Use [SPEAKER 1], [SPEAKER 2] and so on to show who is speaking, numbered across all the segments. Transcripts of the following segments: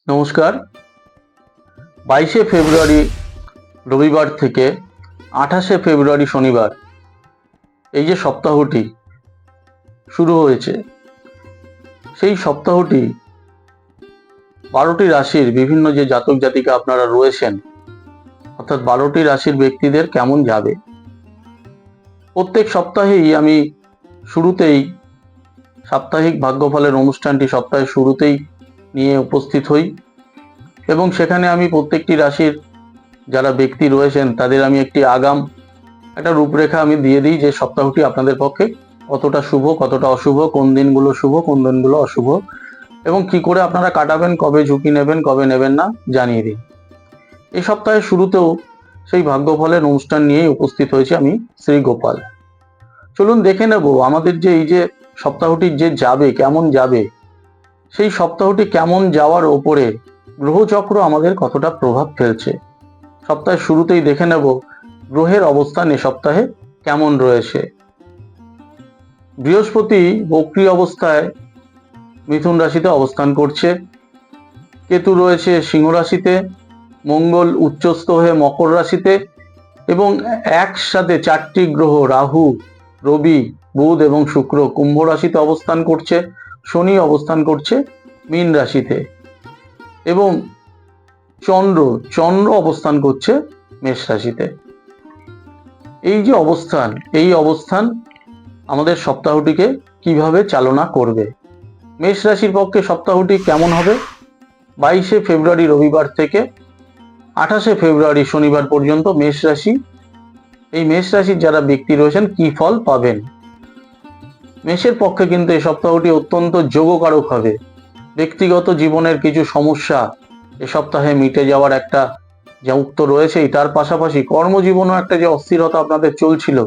[SPEAKER 1] নমস্কার। 22শে ফেব্রুয়ারি রবিবার থেকে 28শে ফেব্রুয়ারি শনিবার এই যে সপ্তাহটি শুরু হয়েছে, সেই সপ্তাহটি 12টি রাশির বিভিন্ন যে জাতক জাতিকা আপনারা রয়েছেন, অর্থাৎ 12টি রাশির ব্যক্তিদের কেমন যাবে। প্রত্যেক সপ্তাহেই আমি শুরুতেই সাপ্তাহিক ভাগ্যফলের অনুষ্ঠানটি সপ্তাহের শুরুতেই নিয়ে উপস্থিত হই এবং সেখানে আমি প্রত্যেকটি রাশির যারা ব্যক্তি রয়েছেন তাদের আমি একটি একটা রূপরেখা আমি দিয়ে দিই যে সপ্তাহটি আপনাদের পক্ষে কতটা শুভ, কতটা অশুভ, কোন দিনগুলো শুভ, কোন দিনগুলো অশুভ এবং কি করে আপনারা কাটাবেন, কবে ঝুঁকি নেবেন, কবে নেবেন না জানিয়ে দিই। এই সপ্তাহের শুরুতেও সেই ভাগ্যফলের অনুষ্ঠান নিয়েই উপস্থিত হয়েছে আমি, শ্রী গোপাল। চলুন দেখে নেব আমাদের যে এই যে সপ্তাহটি যে যাবে, কেমন যাবে, সেই সপ্তাহটি কেমন যাওয়ার ওপরে গ্রহচক্র আমাদের কতটা প্রভাব ফেলছে। সপ্তাহের শুরুতেই দেখে নেব গ্রহের অবস্থান এ সপ্তাহে কেমন রয়েছে। বৃহস্পতি বক্রী অবস্থায় মিথুন রাশিতে অবস্থান করছে, কেতু রয়েছে সিংহ রাশিতে, মঙ্গল উচ্চস্থ হয়ে মকর রাশিতে এবং একসাথে 4টি গ্রহ রাহু, রবি, বুধ এবং শুক্র কুম্ভ রাশিতে অবস্থান করছে, শনি অবস্থান করছে মীন রাশিতে এবং চন্দ্র অবস্থান করছে মেষ রাশিতে। এই যে অবস্থান, এই অবস্থান আমাদের সপ্তাহটিকে কিভাবে চালনা করবে। মেষ রাশির পক্ষে সপ্তাহটি কেমন হবে? 22শে ফেব্রুয়ারি রবিবার থেকে 28শে ফেব্রুয়ারি শনিবার পর্যন্ত মেষ রাশি, এই মেষ রাশির যারা ব্যক্তি রয়েছেন কি ফল পাবেন। মেষের পক্ষে কিন্তু এই সপ্তাহটি অত্যন্ত যোগকারক হবে। ব্যক্তিগত জীবনের কিছু সমস্যা এ সপ্তাহে মিটে যাওয়ার একটা যুক্ত রয়েছে, তার পাশাপাশি কর্মজীবনেও একটা যে অস্থিরতা আপনাদের চলছিল,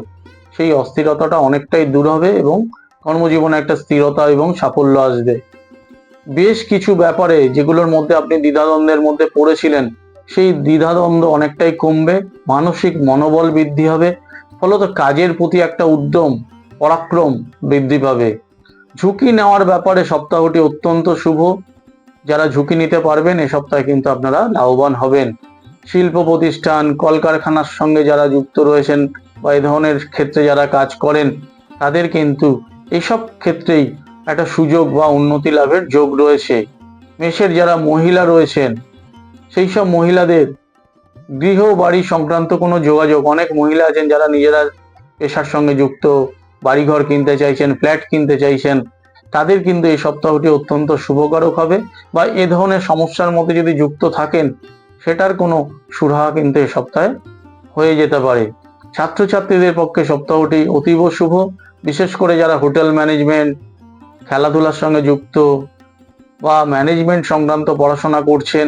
[SPEAKER 1] সেই অস্থিরতাটা অনেকটাই দূর হবে এবং কর্মজীবনে একটা স্থিরতা এবং সাফল্য আসবে। বেশ কিছু ব্যাপারে যেগুলোর মধ্যে আপনি দ্বিধাদ্বন্দ্বের মধ্যে পড়েছিলেন, সেই দ্বিধাদ্বন্দ্ব অনেকটাই কমবে, মানসিক মনোবল বৃদ্ধি হবে, ফলত কাজের প্রতি একটা উদ্যম, পরাক্রম বৃদ্ধি পাবে। ঝুঁকি নেওয়ার ব্যাপারে সপ্তাহটি অত্যন্ত শুভ। যারা ঝুঁকি নিতে পারবেন এ সপ্তাহে কিন্তু আপনারা লাভবান হবেন। শিল্প প্রতিষ্ঠান, কলকারখানার সঙ্গে যারা যুক্ত রয়েছেন বা এই ধরনের ক্ষেত্রে যারা কাজ করেন, তাদের কিন্তু এসব ক্ষেত্রেই একটা সুযোগ বা উন্নতি লাভের যোগ রয়েছে। মেষের যারা মহিলা রয়েছেন, সেই সব মহিলাদের গৃহ বাড়ি সংক্রান্ত কোনো যোগাযোগ, অনেক মহিলা আছেন যারা নিজেরা পেশার সঙ্গে যুক্ত, বাড়িঘর কিনতে চাইছেন, ফ্ল্যাট কিনতে চাইছেন, তাদের কিন্তু এই সপ্তাহটি অত্যন্ত শুভকারক হবে বা এ ধরনের সমস্যার মধ্যে যদি যুক্ত থাকেন সেটার কোনো সুরাহা কিন্তু এ সপ্তাহে হয়ে যেতে পারে। ছাত্রছাত্রীদের পক্ষে সপ্তাহটি অতীব শুভ, বিশেষ করে যারা হোটেল ম্যানেজমেন্ট, খেলাধুলার সঙ্গে যুক্ত বা ম্যানেজমেন্ট সংক্রান্ত পড়াশোনা করছেন,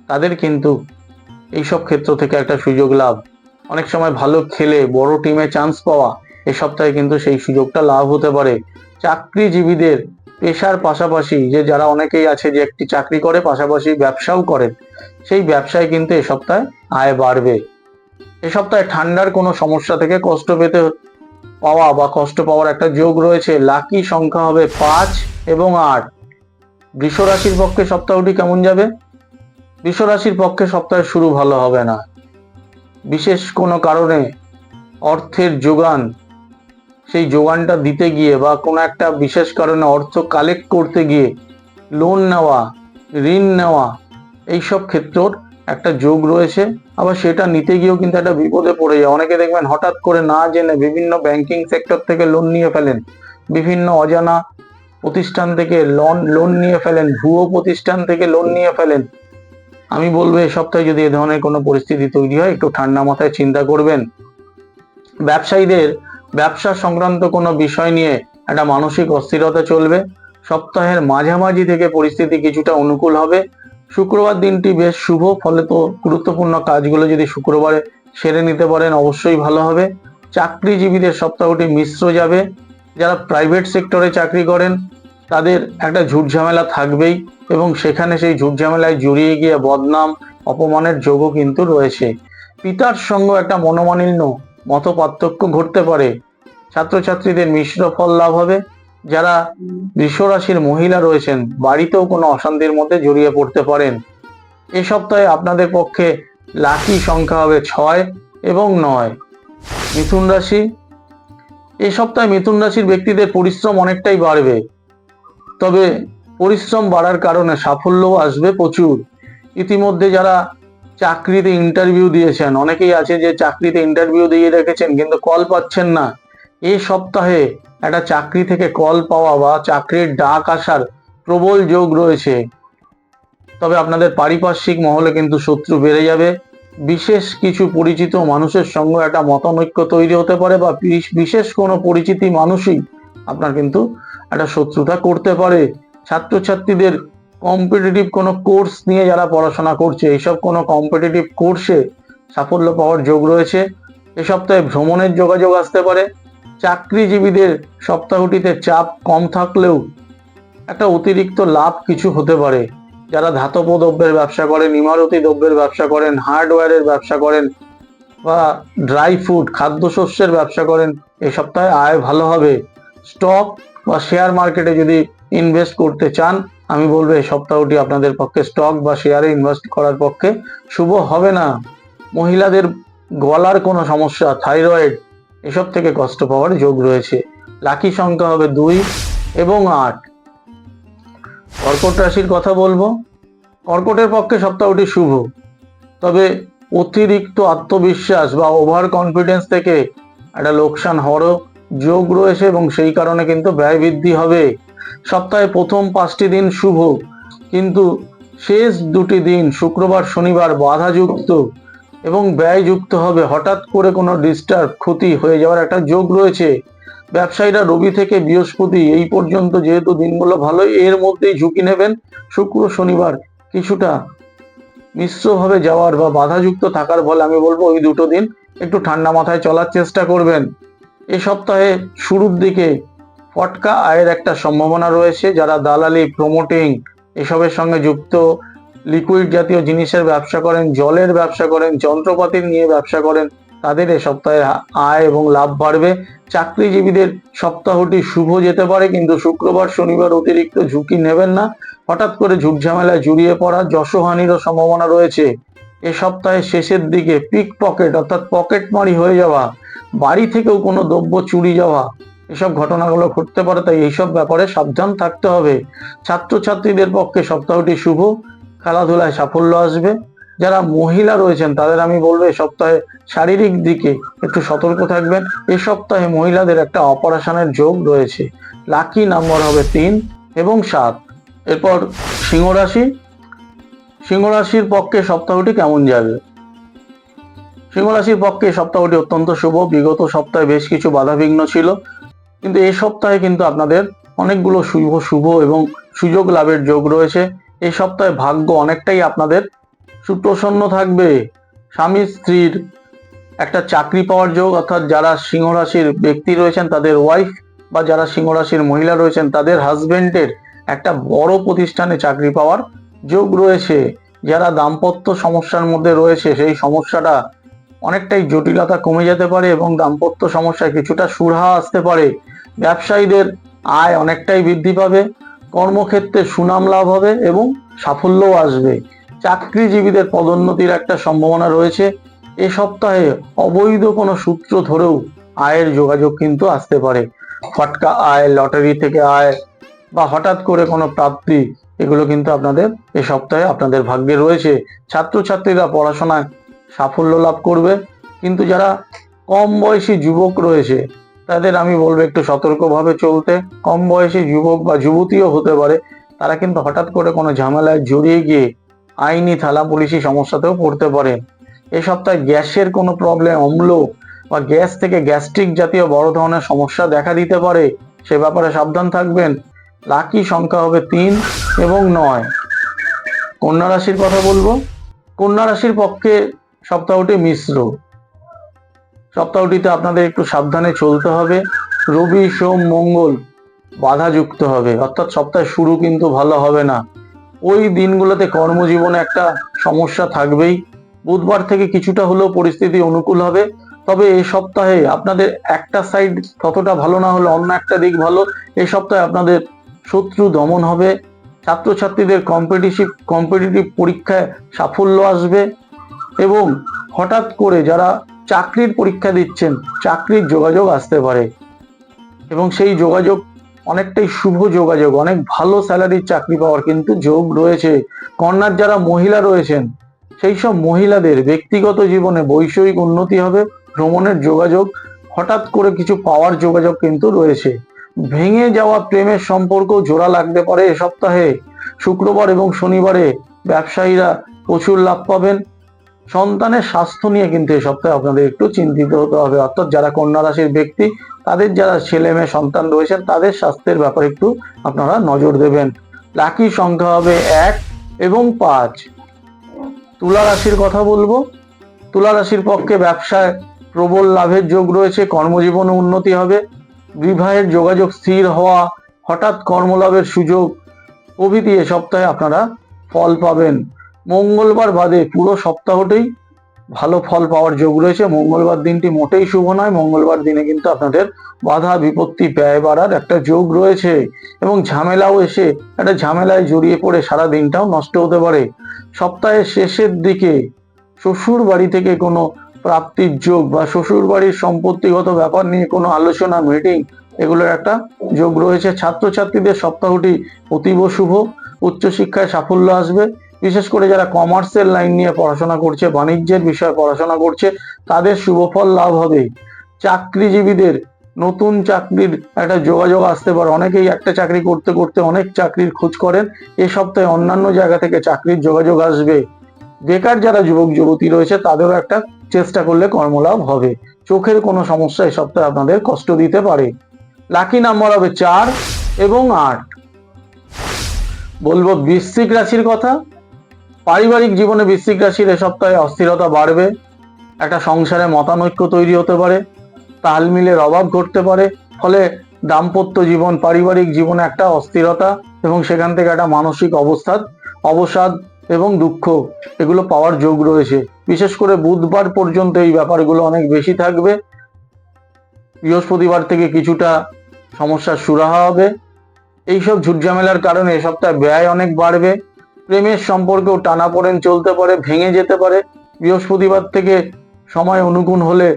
[SPEAKER 1] তাদের কিন্তু এইসব ক্ষেত্র থেকে একটা সুযোগ লাভ, অনেক সময় ভালো খেলে বড় টিমে চান্স পাওয়া, এ সপ্তাহে কিন্তু সেই সুযোগটা লাভ হতে পারে। চাকরিজীবীদের পেশার পাশাপাশি যে যারা অনেকেই আছে যে একটি চাকরি করে পাশাপাশি ব্যবসাও করেন, সেই ব্যবসায় কিন্তু এ সপ্তাহে আয় বাড়বে। এ সপ্তাহে ঠান্ডার কোনো সমস্যা থেকে কষ্ট পাওয়ার একটা যোগ রয়েছে। লাকি সংখ্যা হবে 5 এবং 8। বৃষ রাশির পক্ষে সপ্তাহটি কেমন যাবে? বৃষ রাশির পক্ষে সপ্তাহের শুরু ভালো হবে না। বিশেষ কোনো কারণে অর্থের যোগান, সেই যোগানটা দিতে গিয়ে বা কোনো একটা বিশেষ কারণে অর্থ কালেক্ট করতে গিয়ে লোন নেওয়া, ঋণ নেওয়া, এইসব ক্ষেত্রের একটা যোগ রয়েছে। আবার সেটা নিতে গিয়েও কিন্তু একটা বিপদে পড়ে যায়। অনেকে দেখবেন হঠাৎ করে না জেনে বিভিন্ন ব্যাংকিং সেক্টর থেকে লোন নিয়ে ফেলেন, বিভিন্ন অজানা প্রতিষ্ঠান থেকে লোন নিয়ে ফেলেন, ভুয়ো প্রতিষ্ঠান থেকে লোন নিয়ে ফেলেন। আমি বলবো এই সপ্তাহে যদি এ ধরনের কোনো পরিস্থিতি তৈরি হয়, একটু ঠান্ডা মাথায় চিন্তা করবেন। ব্যবসায়ীদের ব্যবসা সংক্রান্ত কোনো বিষয় নিয়ে একটা মানসিক অস্থিরতা চলবে। সপ্তাহের মাঝামাঝি থেকে পরিস্থিতি কিছুটা অনুকূল হবে। শুক্রবার দিনটি বেশ শুভ, ফলে তো গুরুত্বপূর্ণ কাজগুলো যদি শুক্রবারে সেরে নিতে পারেন অবশ্যই ভালো হবে। চাকরিজীবীদের সপ্তাহটি মিশ্র যাবে। যারা প্রাইভেট সেক্টরে চাকরি করেন তাদের একটা ঝুটঝামেলা থাকবেই এবং সেখানে সেই ঝুটঝামেলায় জড়িয়ে গিয়ে বদনাম, অপমানের যোগও কিন্তু রয়েছে। পিতার সঙ্গে একটা মনোমালিন্য, মত পার্থক্য ঘটতে পারে। ছাত্রছাত্রীদের মিশ্র ফল লাভ হবে। যারা বৃষ রাশির মহিলা রয়েছেন বাড়িতেও কোনো অশান্তির মধ্যে জড়িয়ে পড়তে পারেন। এ সপ্তাহে আপনাদের পক্ষে লাকি সংখ্যা হবে 6 এবং 9। মিথুন রাশি, এই সপ্তাহে মিথুন রাশির ব্যক্তিদের পরিশ্রম অনেকটাই বাড়বে, তবে পরিশ্রম বাড়ার কারণে সাফল্যও আসবে প্রচুর। ইতিমধ্যে যারা চাকরিতে ইন্টারভিউ দিয়েছেন, অনেকেই আছে যে চাকরিতে ইন্টারভিউ দিয়ে রেখেছেন কিন্তু কল পাচ্ছেন না, এই সপ্তাহে একটা চাকরি থেকে কল পাওয়া বা চাকরির ডাক আসার প্রবল যোগ রয়েছে। তবে আপনাদের পারিপার্শ্বিক মহলে কিন্তু শত্রু বেড়ে যাবে। বিশেষ কিছু পরিচিত মানুষের সঙ্গে একটা মতানৈক্য তৈরি হতে পারে, বা বিশেষ কোনো পরিচিতি মানুষই আপনার কিন্তু একটা শত্রুতা করতে পারে। ছাত্রছাত্রীদের কম্পিটিটিভ কোনো কোর্স নিয়ে যারা পড়াশোনা করছে, এইসব কোনো কম্পিটিটিভ কোর্সে সাফল্য পাওয়ার যোগ রয়েছে। এ সপ্তাহে ভ্রমণের যোগাযোগ আসতে পারে। চাকরিজীবীদের সপ্তাহটিতে চাপ কম থাকলেও একটা অতিরিক্ত লাভ কিছু হতে পারে। যারা ধাতব দ্রব্যের ব্যবসা করেন, ইমারতি দ্রব্যের ব্যবসা করেন, হার্ডওয়্যারের ব্যবসা করেন বা ড্রাই ফ্রুট খাদ্যশস্যের ব্যবসা করেন, এই সপ্তাহে আয় ভালো হবে। স্টক বা শেয়ার মার্কেটে যদি ইনভেস্ট করতে চান, আমি বলবো এই সপ্তাহটি আপনাদের পক্ষে স্টক বা শেয়ারে ইনভেস্ট করার পক্ষে শুভ হবে না। মহিলাদের গলার কোনো সমস্যা, থাইরয়েড, এসব থেকে কষ্ট পাওয়ার যোগ রয়েছে। লাকি সংখ্যা হবে 2 এবং 8। কর্কট রাশির কথা বলবো। কর্কটের পক্ষে সপ্তাহটি শুভ, তবে অতিরিক্ত আত্মবিশ্বাস বা ওভার কনফিডেন্স থেকে একটা লোকসান হওয়ারও যোগ রয়েছে এবং সেই কারণে কিন্তু ব্যয় বৃদ্ধি হবে। সপ্তাহে প্রথম 5টি দিন শুভ, কিন্তু শেষ 2টি দিন শুক্রবার শনিবার বাধাযুক্ত এবং ব্যয়যুক্ত হবে। হঠাৎ করে কোনো ডিস্টার্ব, ক্ষতি হয়ে যাওয়ার একটা যোগ রয়েছে। ব্যবসায়ীরা রবি থেকে বৃহস্পতি এই পর্যন্ত যেহেতু দিনগুলো ভালো, এর মধ্যেই ঝুঁকি নেবেন। শুক্র শনিবার কিছুটা মিশ্রভাবে যাওয়ার বা বাধাযুক্ত থাকার ফলে আমি বলবো ওই 2টো দিন একটু ঠান্ডা মাথায় চলার চেষ্টা করবেন। এই সপ্তাহে শুরুর দিকে ফটকা আয়ের একটা সম্ভাবনা রয়েছে। যারা দালালি, প্রমোটিং এসবের সঙ্গে যুক্ত, লিকুইড জাতীয় জিনিসের ব্যবসা করেন, জলের ব্যবসা করেন, যন্ত্রপাতি নিয়ে ব্যবসা করেন, তাদের এই সপ্তাহে আয় এবং লাভ বাড়বে। চাকরিজীবীদের সপ্তাহটি শুভ যেতে পারে, কিন্তু শুক্রবার শনিবার অতিরিক্ত ঝুঁকি নেবেন না। হঠাৎ করে ঝুটঝামেলায় জড়িয়ে পড়া, যশহানিরও সম্ভাবনা রয়েছে। এ সপ্তাহের শেষের দিকে পিক পকেট অর্থাৎ পকেটমারি হয়ে যাওয়া, বাড়ি থেকেও কোনো দ্রব্য চুরি যাওয়া, এসব ঘটনাগুলো ঘটতে পারে, তাই এইসব ব্যাপারে সাবধান থাকতে হবে। ছাত্রছাত্রীদের পক্ষে সপ্তাহটি শুভ, খেলাধুলায় সাফল্য আসবে। যারা মহিলা রয়েছেন তাদের আমি বলবো এই সপ্তাহে শারীরিক দিকে একটু সতর্ক থাকবেন। এই সপ্তাহে মহিলাদের একটা অপারেশনের যোগ রয়েছে। লাকি নাম্বার হবে 3 এবং 7। এরপর সিংহ রাশি। সিংহ রাশির পক্ষে সপ্তাহটি কেমন যাবে? সিংহ রাশির পক্ষে সপ্তাহটি অত্যন্ত শুভ। বিগত সপ্তাহে বেশ কিছু বাধাবিঘ্ন ছিল, কিন্তু এই সপ্তাহে কিন্তু আপনাদের অনেকগুলো শুভ এবং সুযোগ লাভের যোগ রয়েছে। এই সপ্তাহে ভাগ্য অনেকটাই আপনাদের সুপ্রসন্ন থাকবে। স্বামী স্ত্রীর একটা চাকরি পাওয়ার যোগ, অর্থাৎ যারা সিংহ রাশির ব্যক্তি রয়েছেন তাদের ওয়াইফ, বা যারা সিংহ রাশির মহিলা রয়েছেন তাদের হাজবেন্ডের একটা বড় প্রতিষ্ঠানে চাকরি পাওয়ার যোগ রয়েছে। যারা দাম্পত্য সমস্যার মধ্যে রয়েছে সেই সমস্যাটা অনেকটাই জটিলতা কমে যেতে পারে এবং দাম্পত্য সমস্যায় কিছুটা সুরাহা আসতে পারে। ব্যবসায়ীদের আয় অনেকটাই বৃদ্ধি পাবে। কর্মক্ষেত্রে সুনাম লাভ হবে এবং সাফল্যও আসবে। চাকরিজীবীদের পদোন্নতির একটা সম্ভাবনা রয়েছে। এ সপ্তাহে অবৈধ কোনো সূত্র ধরেও আয়ের যোগাযোগ কিন্তু আসতে পারে। ফটকা আয়, লটারি থেকে আয় বা হঠাৎ করে কোনো প্রাপ্তি, এগুলো কিন্তু আপনাদের এ সপ্তাহে আপনাদের ভাগ্যে রয়েছে। ছাত্রছাত্রীরা পড়াশোনায় সাফল্য লাভ করবে, কিন্তু যারা কম বয়সী যুবক রয়েছে তাদের আমি বলবো একটু সতর্কভাবে চলতে। কম বয়সী যুবক বা যুবতীও হতে পারে, তারা কিন্তু হঠাৎ করে কোনো ঝামেলায় জড়িয়ে গিয়ে আইনি থালা পুলিশি সমস্যাতেও পড়তে পারেন। এ সপ্তাহে গ্যাসের কোনো প্রবলেম, অম্ল বা গ্যাস থেকে গ্যাস্ট্রিক জাতীয় বড় ধরনের সমস্যা দেখা দিতে পারে, সে ব্যাপারে সাবধান থাকবেন। লাকি সংখ্যা হবে 3 এবং 9। কন্যা রাশির কথা বলবো। কন্যা রাশির পক্ষে সপ্তাহটি মিশ্র। সপ্তাহটিতে আপনাদের একটু সাবধানে চলতে হবে। রবি, সোম, মঙ্গল বাধাযুক্ত হবে, অর্থাৎ সপ্তাহের শুরু কিন্তু ভালো হবে না। ওই দিনগুলোতে কর্মজীবনে একটা সমস্যা থাকবেই। বুধবার থেকে কিছুটা হলেও পরিস্থিতি অনুকূল হবে, তবে এই সপ্তাহে আপনাদের একটা সাইড ততটা ভালো না হলে অন্য একটা দিক ভালো। এই সপ্তাহে আপনাদের শত্রু দমন হবে, ছাত্রছাত্রীদের কম্পিটিটিভ পরীক্ষায় সাফল্য আসবে এবং হঠাৎ করে যারা চাকরির পরীক্ষা দিচ্ছেন চাকরির যোগাযোগ আসতে পারে এবং সেই যোগাযোগ অনেকটাই শুভ যোগাযোগ, অনেক ভালো স্যালারির চাকরি পাওয়ার কিন্তু যোগ রয়েছে। কন্যার যারা মহিলা রয়েছেন সেই সব মহিলাদের ব্যক্তিগত জীবনে বৈষয়িক উন্নতি হবে, ভ্রমণের যোগাযোগ, হঠাৎ করে কিছু পাওয়ার যোগাযোগ কিন্তু রয়েছে। ভেঙে যাওয়া প্রেমের সম্পর্ক জোড়া লাগতে পারে এ সপ্তাহে। শুক্রবার এবং শনিবারে ব্যবসায়ীরা প্রচুর লাভ পাবেন। সন্তানের স্বাস্থ্য নিয়ে কিন্তু এই সপ্তাহে আপনাদের একটু চিন্তিত হতে হবে, অর্থাৎ যারা কন্যা রাশির ব্যক্তি তাদের যারা ছেলে মেয়ে সন্তান রয়েছেন তাদের স্বাস্থ্যের ব্যাপারে একটু আপনারা নজর দেবেন। লাকি সংখ্যা হবে 1 এবং 5। তুলা রাশির কথা বলবো। তুলা রাশির পক্ষে ব্যবসায় প্রবল লাভের যোগ রয়েছে, কর্মজীবনে উন্নতি হবে, বিবাহের যোগাযোগ স্থির হওয়া, হঠাৎ কর্মলাভের সুযোগ প্রভৃতি এ সপ্তাহে আপনারা ফল পাবেন। মঙ্গলবার বাদে পুরো সপ্তাহটাই ভালো ফল পাওয়ার যোগ রয়েছে। মঙ্গলবার দিনটি মোটেই শুভ নয়। মঙ্গলবার দিনে কিন্তু আপনাদের বাধা বিপত্তি ব্যয় বাড়ার একটা যোগ রয়েছে এবং ঝামেলাও এসে একটা ঝামেলায় জড়িয়ে পড়ে সারা দিনটাও নষ্ট হতে পারে। সপ্তাহের শেষের দিকে শ্বশুর বাড়ি থেকে কোনো প্রাপ্তির যোগ বা শ্বশুর বাড়ির সম্পত্তিগত ব্যাপার নিয়ে কোনো আলোচনা মিটিং এগুলোর একটা যোগ রয়েছে। ছাত্রছাত্রীদের সপ্তাহটি অতীব শুভ, উচ্চশিক্ষায় সাফল্য আসবে। বিশেষ করে যারা কমার্সের লাইন নিয়ে পড়াশোনা করছে, বাণিজ্যের বিষয়ে পড়াশোনা করছে তাদের শুভফল লাভ হবে। চাকরিজীবীদের নতুন চাকরির একটা যোগাযোগ আসতে পারে। অনেকেই একটা চাকরি করতে করতে অনেক চাকরির খোঁজ করেন, এ সপ্তাহে অন্যান্য জায়গা থেকে চাকরির যোগাযোগ আসবে। বেকার যারা যুবক যুবতী রয়েছে তাদেরও একটা চেষ্টা করলে কর্মলাভ হবে। চোখের কোনো সমস্যা এই সপ্তাহে আপনাদের কষ্ট দিতে পারে। লাকি নাম্বার হবে 4 এবং 8। বলবো বৃশ্চিক রাশির কথা। পারিবারিক জীবনে বৃশ্চিক রাশির এ সপ্তাহে অস্থিরতা বাড়বে, একটা সংসারে মতানৈক্য তৈরি হতে পারে, তালমিলের অভাব ঘটতে পারে, ফলে দাম্পত্য জীবন পারিবারিক জীবনে একটা অস্থিরতা এবং সেখান থেকে একটা মানসিক অবসাদ এবং দুঃখ এগুলো পাওয়ার যোগ রয়েছে। বিশেষ করে বুধবার পর্যন্ত এই ব্যাপারগুলো অনেক বেশি থাকবে। বৃহস্পতিবার থেকে কিছুটা সমস্যার সুরাহা হবে। এইসব ঝুটঝামেলার কারণে এ সপ্তাহে ব্যয় অনেক বাড়বে। প্রেমের সম্পর্কেও টানাপোড়েন চলতে পারে, ভেঙে যেতে পারে। বৃহস্পতিবার থেকে সময় অনুকূল হলে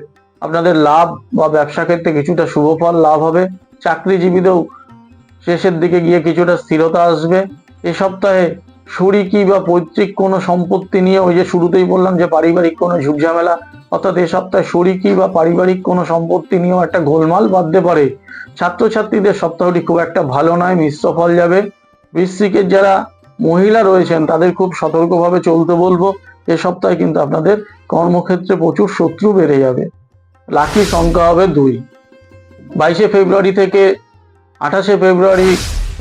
[SPEAKER 1] আপনাদের লাভ বা ব্যবসা ক্ষেত্রে কিছুটা শুভফল লাভ হবে। চাকরিজীবীদেরও শেষের দিকে গিয়ে কিছুটা স্থিরতা আসবে। এ সপ্তাহে শরিকি বা পৈতৃক কোনো সম্পত্তি নিয়ে, ওই যে শুরুতেই বললাম যে পারিবারিক কোনো ঝুটঝামেলা, অর্থাৎ এ সপ্তাহে শরিকি বা পারিবারিক কোনো সম্পত্তি নিয়েও একটা গোলমাল বাঁধতে পারে। ছাত্রছাত্রীদের সপ্তাহটি খুব একটা ভালো নয়, মিশ্র ফল যাবে। বৃশ্চিকের যারা মহিলা রয়েছেন তাদের খুব সতর্কভাবে চলতে বলবো। এ সপ্তাহে কিন্তু আপনাদের কর্মক্ষেত্রে প্রচুর শত্রু বেড়ে যাবে। লাকি সংখ্যা হবে 2। 22 ফেব্রুয়ারি থেকে 28 ফেব্রুয়ারি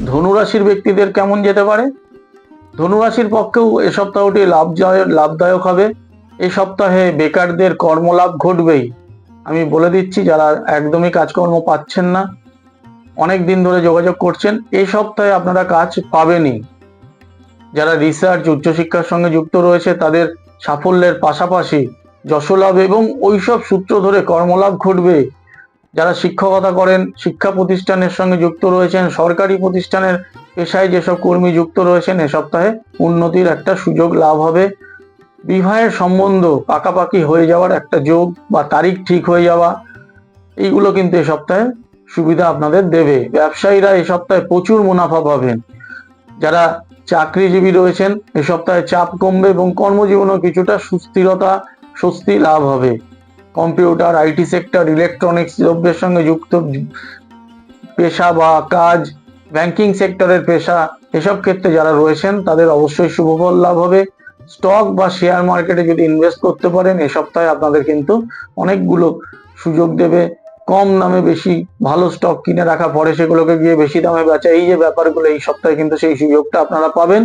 [SPEAKER 1] ধনুরাশির ব্যক্তিদের কেমন যেতে পারে। ধনুরাশির পক্ষেও এ সপ্তাহটি লাভদায়ক হবে। এই সপ্তাহে বেকারদের কর্মলাভ ঘটবেই। আমি বলে দিচ্ছি, যারা একদমই কাজকর্ম পাচ্ছেন না, অনেক দিন ধরে যোগাযোগ করছেন, এই সপ্তাহে আপনারা কাজ পাবেনই। যারা রিসার্চ উচ্চশিক্ষার সঙ্গে যুক্ত রয়েছে তাদের সাফল্যের পাশাপাশি যশলাভ এবং ওইসব সূত্র ধরে কর্মলাভ ঘটবে। যারা শিক্ষকতা করেন, শিক্ষা প্রতিষ্ঠানের সঙ্গে যুক্ত রয়েছেন, সরকারি প্রতিষ্ঠানের পেশায় যেসব কর্মী যুক্ত রয়েছেন, এ সপ্তাহে উন্নতির একটা সুযোগ লাভ হবে। বিবাহের সম্বন্ধ পাকাপাকি হয়ে যাওয়ার একটা যোগ বা তারিখ ঠিক হয়ে যাওয়া, এইগুলো কিন্তু এ সপ্তাহে সুবিধা আপনাদের দেবে। ব্যবসায়ীরা এ সপ্তাহে প্রচুর মুনাফা পাবেন। যারা চাকরিজীবী রয়েছেন এ সপ্তাহে চাপ কমবে এবং কর্মজীবনেও কিছুটা সুস্থিরতা স্বস্তি লাভ হবে। কম্পিউটার, আইটি সেক্টর, ইলেকট্রনিক্স দ্রব্যের সঙ্গে যুক্ত পেশা বা কাজ, ব্যাংকিং সেক্টরের পেশা, এসব ক্ষেত্রে যারা রয়েছেন তাদের অবশ্যই শুভফল লাভ হবে। স্টক বা শেয়ার মার্কেটে যদি ইনভেস্ট করতে পারেন এ সপ্তাহে আপনাদের কিন্তু অনেকগুলো সুযোগ দেবে। কম দামে বেশি ভালো স্টক কিনে রাখা, পরে সেগুলোকে গিয়ে বেশি দামে বেচা, এই যে ব্যাপারগুলো এই সপ্তাহে কিন্তু সেই সুযোগটা আপনারা পাবেন।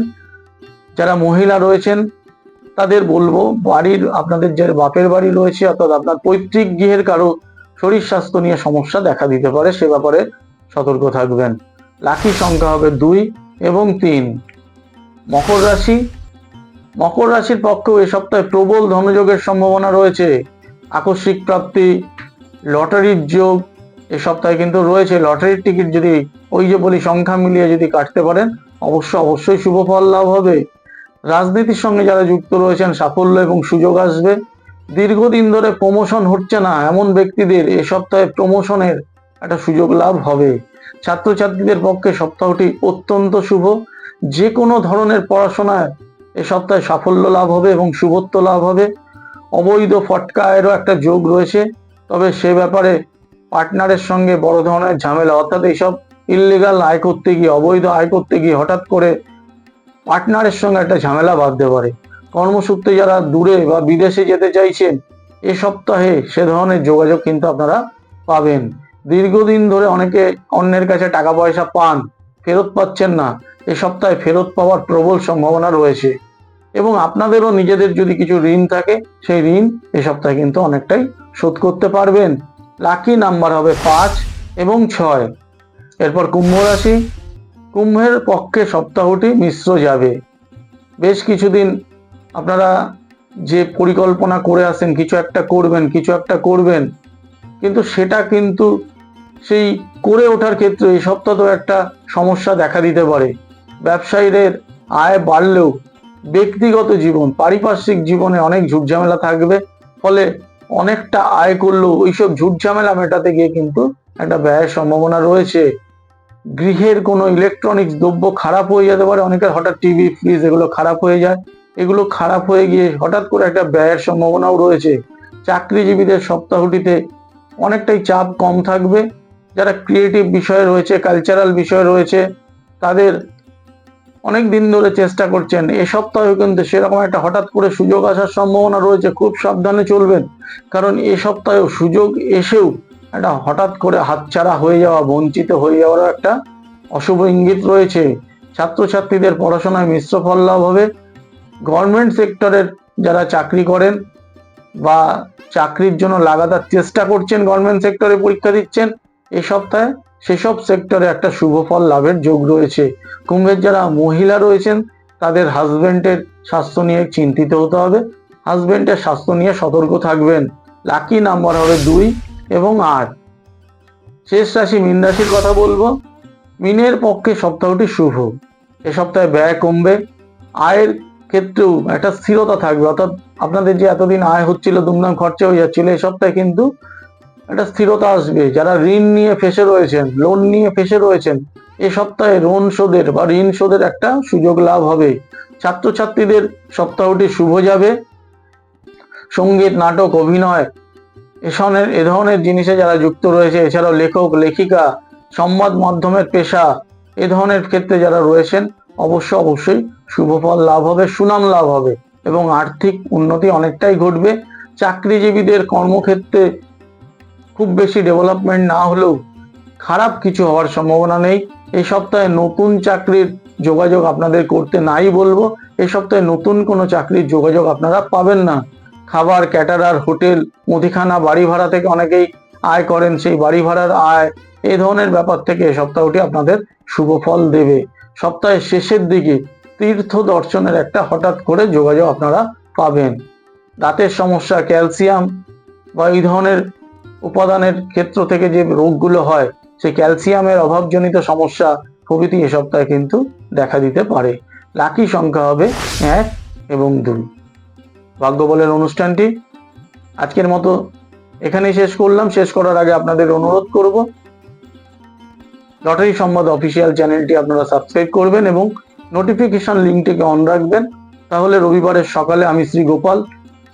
[SPEAKER 1] যারা মহিলা রয়েছেন তাদের বলবো, বাড়ির আপনাদের যে বাপের বাড়ি রয়েছে অর্থাৎ আপনার পৈতৃক গৃহের কারো শরীর স্বাস্থ্য নিয়ে সমস্যা দেখা দিতে পারে, সে ব্যাপারে সতর্ক থাকবেন। লাকি সংখ্যা হবে 2 এবং 3। মকর রাশি। মকর রাশির পক্ষেও এ সপ্তাহে প্রবল ধনযোগের সম্ভাবনা রয়েছে। আকস্মিক প্রাপ্তি, লটারির যোগ এ সপ্তাহে কিন্তু রয়েছে। লটারির টিকিট যদি ওই যে বলি সংখ্যা মিলিয়ে যদি কাটতে পারেন অবশ্যই শুভ ফল লাভ হবে। রাজনীতির সঙ্গে যারা যুক্ত রয়েছেন সাফল্য এবং সুযোগ আসবে। দীর্ঘদিন ধরে প্রমোশন হচ্ছে না এমন ব্যক্তিদের এ সপ্তাহে প্রমোশনের একটা সুযোগ লাভ হবে। ছাত্রছাত্রীদের পক্ষে সপ্তাহটি অত্যন্ত শুভ। যে কোনো ধরনের পড়াশোনায় এ সপ্তাহে সাফল্য লাভ হবে এবং শুভত্ব লাভ হবে। অবৈধ ফটকা আয়েরও একটা যোগ রয়েছে, তবে সে ব্যাপারে পার্টনারের সঙ্গে বড় ধরনের ঝামেলা, অর্থাৎ এইসব ইললিগাল আয় করতে গিয়ে, অবৈধ আয় করতে গিয়ে হঠাৎ করে পার্টনারের সঙ্গে একটা ঝামেলা বাঁধতে পারে। কর্মসূত্রে যারা দূরে বা বিদেশে যেতে চাইছেন এ সপ্তাহে সে ধরনের যোগাযোগ কিন্তু আপনারা পাবেন। দীর্ঘদিন ধরে অনেকে অন্যের কাছে টাকা পয়সা পান, ফেরত পাচ্ছেন না, এ সপ্তাহে ফেরত পাওয়ার প্রবল সম্ভাবনা রয়েছে। এবং আপনাদেরও নিজেদের যদি কিছু ঋণ থাকে সেই ঋণ এ সপ্তাহে কিন্তু অনেকটাই শোধ করতে পারবেন। লাকি নাম্বার হবে 5 এবং 6। এরপর কুম্ভ রাশি। কুম্ভের পক্ষে সপ্তাহটি মিশ্র যাবে। বেশ কিছুদিন আপনারা যে পরিকল্পনা করে আসেন কিছু একটা করবেন, কিন্তু সেটা কিন্তু সেই করে ওঠার ক্ষেত্রে এই সপ্তাহ একটা সমস্যা দেখা দিতে পারে। ব্যবসায়ীদের আয় বাড়লেও ব্যক্তিগত জীবন, পারিপার্শ্বিক জীবনে অনেক ঝুটঝামেলা থাকবে। ফলে অনেকটা আয় করলেও ওইসব ঝুটঝামেলা মেটাতে গিয়ে কিন্তু একটা ব্যয়ের সম্ভাবনা রয়েছে। গৃহের কোনো ইলেকট্রনিক্স দ্রব্য খারাপ হয়ে যেতে পারে। অনেকের হঠাৎ টিভি, ফ্রিজ এগুলো খারাপ হয়ে যায়। এগুলো খারাপ হয়ে গিয়ে হঠাৎ করে একটা ব্যয়ের সম্ভাবনাও রয়েছে। চাকরিজীবীদের সপ্তাহটিতে অনেকটাই চাপ কম থাকবে। যারা ক্রিয়েটিভ বিষয়ে রয়েছে, কালচারাল বিষয়ে রয়েছে, তাদের অনেক দিন ধরে চেষ্টা করছেন, এ সপ্তাহেও কিন্তু সেরকম একটা হঠাৎ করে সুযোগ আসার সম্ভাবনা রয়েছে। খুব সাবধানে চলবেন, কারণ এ সপ্তাহেও সুযোগ এসেও একটা হঠাৎ করে হাতছাড়া হয়ে যাওয়া, বঞ্চিত হয়ে যাওয়ার একটা অশুভ ইঙ্গিত রয়েছে। ছাত্রছাত্রীদের পড়াশোনায় মিশ্র ফল লাভ হবে। গভর্নমেন্ট সেক্টরের যারা চাকরি করেন বা চাকরির জন্য লাগাতার চেষ্টা করছেন, গভর্নমেন্ট সেক্টরে পরীক্ষা দিচ্ছেন, এ সপ্তাহে সেসব সেক্টরে একটা শুভ ফল লাভের যোগ রয়েছে। কুম্ভের যারা মহিলা রয়েছেন তাদের হাজবেন্ডের স্বাস্থ্য নিয়ে চিন্তিত হতে হবে। হাজবেন্ডের স্বাস্থ্য নিয়ে সতর্ক থাকবেন। লাকি নাম্বার হবে 2 এবং 8। শেষ রাশি মীন রাশির কথা বলবো। মীনের পক্ষে সপ্তাহটি শুভ। এ সপ্তাহে ব্যয় কমবে। আয়ের ক্ষেত্রেও একটা স্থিরতা থাকবে, অর্থাৎ আপনাদের যে এতদিন আয় হচ্ছিল, দুমদাম খরচা হয়ে যাচ্ছিল, এই সপ্তাহে কিন্তু একটা স্থিরতা আসবে। যারা ঋণ নিয়ে ফেসে রয়েছেন, লোন নিয়ে ফেসে রয়েছেন, এ সপ্তাহে ঋণ শোধের একটা সুযোগ লাভ হবে। ছাত্রছাত্রীদের সপ্তাহটি শুভ যাবে। সঙ্গীত, নাটক, অভিনয় এ ধরনের জিনিসে যারা যুক্ত রয়েছে, এছাড়াও লেখক, লেখিকা, সংবাদ মাধ্যমের পেশা, এ ধরনের ক্ষেত্রে যারা রয়েছেন অবশ্যই শুভ ফল লাভ হবে, সুনাম লাভ হবে এবং আর্থিক উন্নতি অনেকটাই ঘটবে। চাকরিজীবীদের কর্মক্ষেত্রে খুব বেশি ডেভেলপমেন্ট না হলেও খারাপ কিছু হওয়ার সম্ভাবনা নেই। এই সপ্তাহে নতুন চাকরির যোগাযোগ আপনাদের করতে নাই বলবো। এই সপ্তাহে নতুন কোনো চাকরির যোগাযোগ আপনারা পাবেন না। খাবার, ক্যাটারার, হোটেল, মুদিখানা, বাড়ি ভাড়া থেকে অনেকেই আয় করেন, সেই বাড়ি ভাড়ার আয়, এই ধরনের ব্যাপার থেকে এই সপ্তাহটি আপনাদের শুভ ফল দেবে। সপ্তাহের শেষের দিকে তীর্থ দর্শনের একটা হঠাৎ করে যোগাযোগ আপনারা পাবেন। দাঁতের সমস্যা, ক্যালসিয়াম বা এই ধরনের উপাদানের ক্ষেত্র থেকে যে রোগগুলো হয়, সেই ক্যালসিয়ামের অভাবজনিত সমস্যা প্রভৃতি এ সপ্তাহে কিন্তু দেখা দিতে পারে। লাকি সংখ্যা হবে 1 এবং 2। ভাগ্য বলের অনুষ্ঠানটি আজকের মতো এখানেই শেষ করলাম। শেষ করার আগে আপনাদের অনুরোধ করব, লটারি সংবাদ অফিসিয়াল চ্যানেলটি আপনারা সাবস্ক্রাইব করবেন এবং নোটিফিকেশন লিঙ্কটিকে অন রাখবেন। তাহলে রবিবারের সকালে আমি শ্রী গোপাল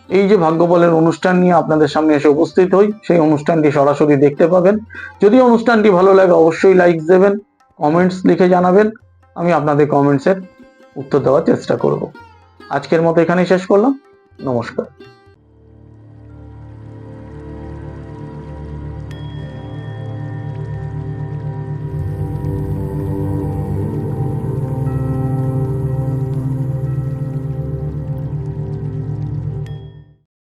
[SPEAKER 1] এই যে ভাগ্য বলের অনুষ্ঠান নিয়ে আপনাদের সামনে এসে উপস্থিত হই, সেই অনুষ্ঠানটি সরাসরি দেখতে পাবেন। যদি অনুষ্ঠানটি ভালো লাগে অবশ্যই লাইক দেবেন, কমেন্টস লিখে জানাবেন, আমি আপনাদের কমেন্টসের উত্তর দেওয়ার চেষ্টা করব। আজকের মতো এখানেই শেষ করলাম। নমস্কার।